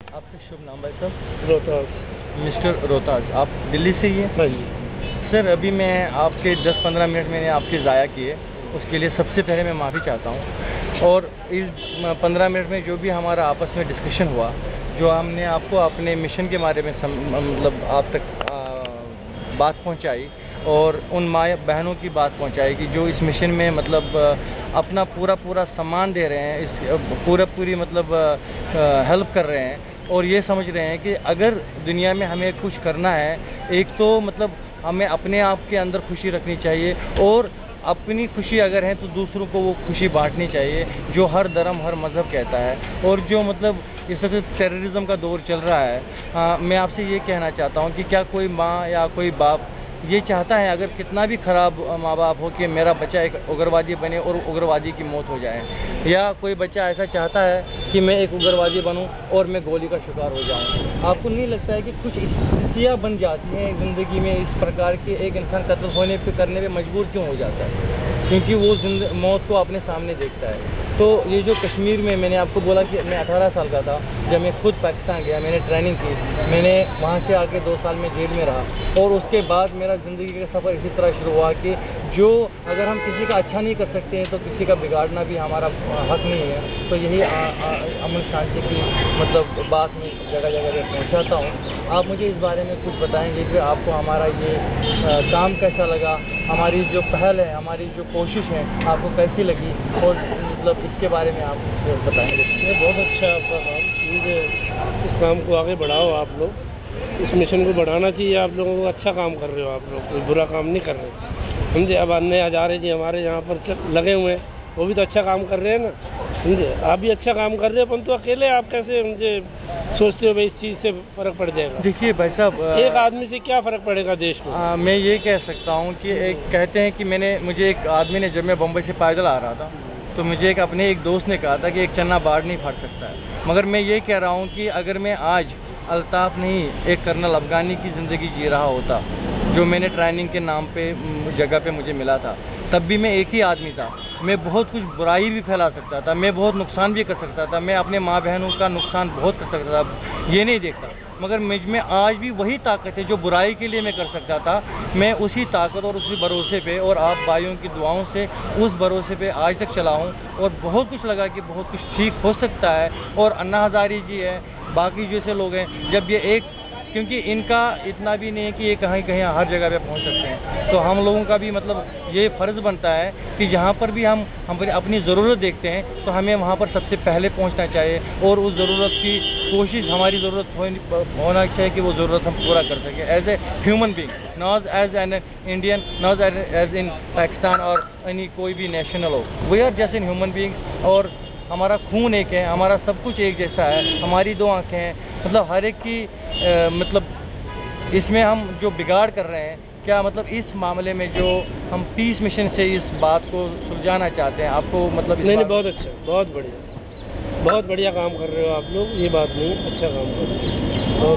आपका शुभ नाम भाई साहब? रोहतास। मिस्टर रोहतास, आप दिल्ली से ही हैं? हाँ जी। सर, अभी मैं आपके 10-15 मिनट मैंने आपके ज़ाया किए, उसके लिए सबसे पहले मैं माफ़ी चाहता हूँ। और इस 15 मिनट में जो भी हमारा आपस में डिस्कशन हुआ, जो हमने आपको अपने मिशन के बारे में मतलब आप तक बात पहुँचाई और उन माँ बहनों की बात पहुँचाई कि जो इस मिशन में मतलब अपना पूरा सम्मान दे रहे हैं, इस पूरी मतलब हेल्प कर रहे हैं और ये समझ रहे हैं कि अगर दुनिया में हमें कुछ करना है, एक तो मतलब हमें अपने आप के अंदर खुशी रखनी चाहिए और अपनी खुशी अगर है तो दूसरों को वो खुशी बांटनी चाहिए, जो हर धर्म हर मज़हब कहता है। और जो मतलब इस वक्त टेररिज्म का दौर चल रहा है, मैं आपसे ये कहना चाहता हूँ कि क्या कोई माँ या कोई बाप ये चाहता है, अगर कितना भी ख़राब माँ बाप हो, कि मेरा बच्चा एक उग्रवादी बने और उग्रवादी की मौत हो जाए? या कोई बच्चा ऐसा चाहता है कि मैं एक उग्रवादी बनूं और मैं गोली का शिकार हो जाऊं? आपको नहीं लगता है कि कुछ स्थितियाँ बन जाती हैं ज़िंदगी में इस प्रकार की, एक इंसान कत्ल होने पे करने पे मजबूर क्यों हो जाता है? क्योंकि वो मौत को अपने सामने देखता है। तो ये जो कश्मीर में मैंने आपको बोला कि मैं 18 साल का था जब मैं खुद पाकिस्तान गया, मैंने ट्रेनिंग की, मैंने वहाँ से आके 2 साल में जेल में रहा और उसके बाद मेरा ज़िंदगी का सफ़र इसी तरह शुरू हुआ कि जो अगर हम किसी का अच्छा नहीं कर सकते हैं तो किसी का बिगाड़ना भी हमारा हक नहीं है। तो यही अमन शांति की मतलब बात मैं जगह जगह पे पहुँचाता हूँ। आप मुझे इस बारे में कुछ बताएंगे कि आपको हमारा ये काम कैसा लगा, हमारी जो पहल है, हमारी जो कोशिश है, आपको कैसी लगी, और मतलब इसके बारे में आप बताएंगे? बहुत अच्छा है आपका काम, मुझे इस काम को आगे बढ़ाओ। आप लोग इस मिशन को बढ़ाना चाहिए। आप लोगों को अच्छा काम कर रहे हो, आप लोग कोई बुरा काम नहीं कर रहे। समझे? अब अन्य हजारे जी हमारे यहाँ पर लगे हुए हैं, वो भी तो अच्छा काम कर रहे हैं ना। समझे? आप भी अच्छा काम कर रहे हो, परंतु अकेले आप कैसे मुझे सोचते हो भाई इस चीज़ से फ़र्क पड़ जाएगा? देखिए भाई साहब, एक आदमी से क्या फ़र्क पड़ेगा देश में? मैं ये कह सकता हूँ कि एक कहते हैं कि मुझे एक आदमी ने, जब मैं बम्बई से पैदल आ रहा था तो मुझे अपने एक दोस्त ने कहा था कि एक चन्ना बाढ़ नहीं फट सकता है। मगर मैं ये कह रहा हूँ कि अगर मैं आज अल्ताफ़ नहीं, एक कर्नल अफ़गानी की ज़िंदगी जी रहा होता, जो मैंने ट्रेनिंग के नाम पे जगह पे मुझे मिला था, तब भी मैं एक ही आदमी था। मैं बहुत कुछ बुराई भी फैला सकता था, मैं बहुत नुकसान भी कर सकता था, मैं अपने माँ बहनों का नुकसान बहुत कर सकता था, ये नहीं देखता। मगर मुझ में आज भी वही ताकत है जो बुराई के लिए मैं कर सकता था। मैं उसी ताकत और उसी भरोसे पे और आप भाइयों की दुआओं से उस भरोसे पे आज तक चला हूँ और बहुत कुछ लगा कि बहुत कुछ ठीक हो सकता है। और अन्ना हज़ारे जी है, बाकी जैसे लोग हैं, जब ये एक, क्योंकि इनका इतना भी नहीं है कि ये कहीं कहीं हर जगह पे पहुंच सकते हैं, तो हम लोगों का भी मतलब ये फ़र्ज़ बनता है कि जहाँ पर भी हम अपनी ज़रूरत देखते हैं तो हमें वहाँ पर सबसे पहले पहुँचना चाहिए और उस ज़रूरत की कोशिश, हमारी ज़रूरत होना चाहिए कि वो ज़रूरत हम पूरा कर सकें as a human being, not as an Indian, not as in Pakistan और एनी कोई भी नेशनल हो। We are just in human being और हमारा खून एक है, हमारा सब कुछ एक जैसा है, हमारी 2 आँखें हैं, मतलब हर एक की मतलब इसमें हम जो बिगाड़ कर रहे हैं, क्या मतलब इस मामले में जो हम पीस मिशन से इस बात को सुलझाना चाहते हैं, आपको मतलब नहीं, बहुत अच्छा, बहुत बढ़िया काम कर रहे हो आप लोग, ये बात नहीं, अच्छा काम कर रहे हो।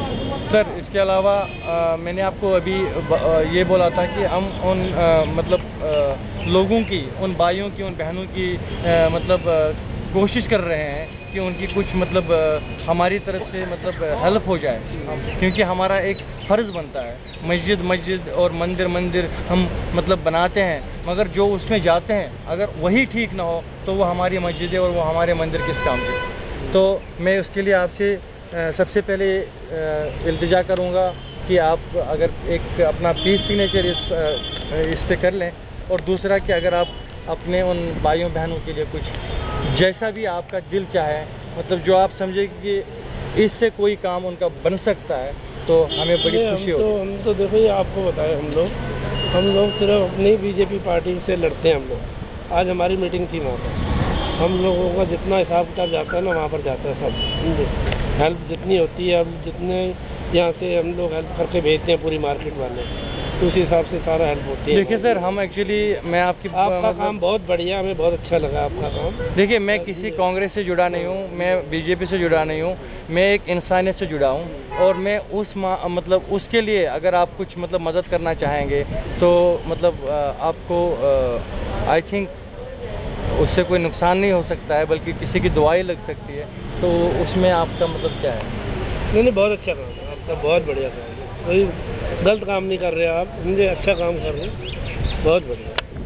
सर, इसके अलावा मैंने आपको अभी ये बोला था कि हम उन मतलब लोगों की, उन भाइयों की, उन बहनों की मतलब कोशिश कर रहे हैं कि उनकी कुछ मतलब हमारी तरफ से मतलब हेल्प हो जाए, क्योंकि हमारा एक फ़र्ज़ बनता है। मस्जिद और मंदिर हम मतलब बनाते हैं, मगर जो उसमें जाते हैं अगर वही ठीक ना हो तो वो हमारी मस्जिदें और वो हमारे मंदिर किस काम के? तो मैं उसके लिए आपसे सबसे पहले इल्तिजा करूँगा कि आप अगर एक अपना प्लीज़ सिग्नेचर इस पे कर लें, और दूसरा कि अगर आप अपने उन भाइयों बहनों के लिए कुछ जैसा भी आपका दिल चाहे, मतलब जो आप समझे कि इससे कोई काम उनका बन सकता है, तो हमें बड़ी खुशी होगी। हम तो देखो ये आपको बताएं, हम लोग सिर्फ अपनी बीजेपी पार्टी से लड़ते हैं। हम लोग आज हमारी मीटिंग थी वहाँ पर, हम लोगों का जितना हिसाब किताब जाता है ना वहाँ पर जाता है सब, हेल्प जितनी होती है, अब जितने यहाँ से हम लोग हेल्प करके भेजते हैं पूरी मार्केट वाले, तो उस हिसाब से सारा हेल्प होती है। देखिए सर, हम एक्चुअली आपका मतलब काम बहुत बढ़िया, हमें बहुत अच्छा लगा आपका काम। देखिए, मैं किसी कांग्रेस से जुड़ा नहीं हूँ, मैं बीजेपी से जुड़ा नहीं हूँ, मैं एक इंसानियत से जुड़ा हूँ और मैं उस मतलब उसके लिए अगर आप कुछ मतलब मदद करना चाहेंगे तो मतलब आपको आई थिंक उससे कोई नुकसान नहीं हो सकता है, बल्कि किसी की दुआई लग सकती है। तो उसमें आपका मतलब क्या है? नहीं नहीं, बहुत अच्छा काम है आपका, बहुत बढ़िया काम है, कोई गलत काम नहीं कर रहे आप, समझे, अच्छा काम कर रहे हैं, बहुत बढ़िया।